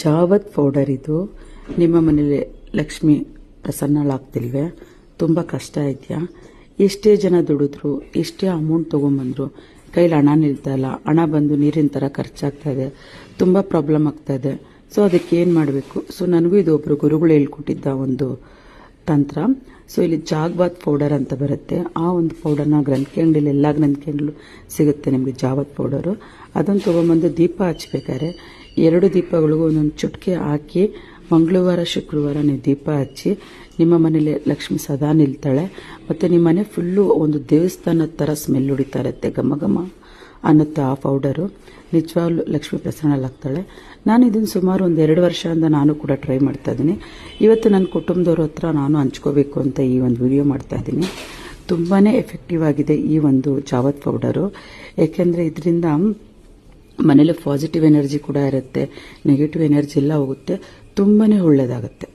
ಜಾವತ್ powder ಇದು ನಿಮ್ಮ ಮನೇಲಿ ಲಕ್ಷ್ಮಿ ಪ್ರಸನ್ನಳಾಗ್ತಿಲ್ವೇ? ತುಂಬ ಕಷ್ಟ ಇದೆಯಾ? ಎಷ್ಟೇ ಜನ ದುಡಿದ್ರು, ಎಷ್ಟೇ ಅಮೌಂಟ್ ತೊಗೊಂಬಂದ್ರು ಕೈಲಿ ಹಣ ನಿಲ್ತಾ ಇಲ್ಲ. ಹಣ ಬಂದು ನೀರಿನ ಥರ ಖರ್ಚಾಗ್ತಾ ಇದೆ. ತುಂಬ ಪ್ರಾಬ್ಲಮ್ ಆಗ್ತಾ ಇದೆ. ಸೊ ಅದಕ್ಕೆ ಏನು ಮಾಡಬೇಕು? ಸೊ ನನಗೂ ಇದು ಒಬ್ಬರು ಗುರುಗಳು ಹೇಳ್ಕೊಟ್ಟಿದ್ದ ಒಂದು ತಂತ್ರ. ಸೊ ಇಲ್ಲಿ ಜಾಗ್ವಾತ್ ಪೌಡರ್ ಅಂತ ಬರುತ್ತೆ. ಆ ಒಂದು ಪೌಡರ್ನ ಗ್ರಂಥಿ ಅಂಗಡಿಯಲ್ಲಿ ಎಲ್ಲ ಗ್ರಂಥಿ ಅಂಗಡಿಲೂ ಸಿಗುತ್ತೆ ನಿಮಗೆ ಜಾವತ್ ಪೌಡರು. ಅದನ್ನು ತೊಗೊಂಬಂದು ದೀಪ ಹಚ್ಬೇಕಾದ್ರೆ 2 ದೀಪಗಳಿಗೂ ಒಂದೊಂದು ಚುಟ್ಕೆ ಹಾಕಿ ಮಂಗಳವಾರ ಶುಕ್ರವಾರ ನೀವು ದೀಪ ಹಚ್ಚಿ ನಿಮ್ಮ ಮನೇಲಿ ಲಕ್ಷ್ಮಿ ಸದಾ ನಿಲ್ತಾಳೆ. ಮತ್ತು ನಿಮ್ಮ ಮನೆ ಫುಲ್ಲು ಒಂದು ದೇವಸ್ಥಾನದ ಥರ ಸ್ಮೆಲ್ ಹೊಡಿತಾ ಇರುತ್ತೆ, ಘಮ ಘಮ ಅನ್ನುತ್ತೆ ಆ ಪೌಡರು. ನಿಜವಾಗ್ಲೂ ಲಕ್ಷ್ಮಿ ಪ್ರಸನ್ನಳಾಗ್ತಾಳೆ. ನಾನು ಇದನ್ನು ಸುಮಾರು ಒಂದು 2 ವರ್ಷದಿಂದ ನಾನು ಕೂಡ ಟ್ರೈ ಮಾಡ್ತಾ ಇದ್ದೀನಿ. ಇವತ್ತು ನನ್ನ ಕುಟುಂಬದವ್ರ ಹತ್ರ ನಾನು ಹಂಚ್ಕೋಬೇಕು ಅಂತ ಈ ಒಂದು ವಿಡಿಯೋ ಮಾಡ್ತಾ ಇದ್ದೀನಿ. ತುಂಬಾ ಎಫೆಕ್ಟಿವ್ ಆಗಿದೆ ಈ ಒಂದು ಜಾವತ್ ಪೌಡರು. ಏಕೆಂದರೆ ಇದರಿಂದ ಮನೇಲಿ ಪಾಸಿಟಿವ್ ಎನರ್ಜಿ ಕೂಡ ಇರುತ್ತೆ, ನೆಗೆಟಿವ್ ಎನರ್ಜಿ ಎಲ್ಲ ಹೋಗುತ್ತೆ, ತುಂಬಾ ಒಳ್ಳೆಯದಾಗುತ್ತೆ.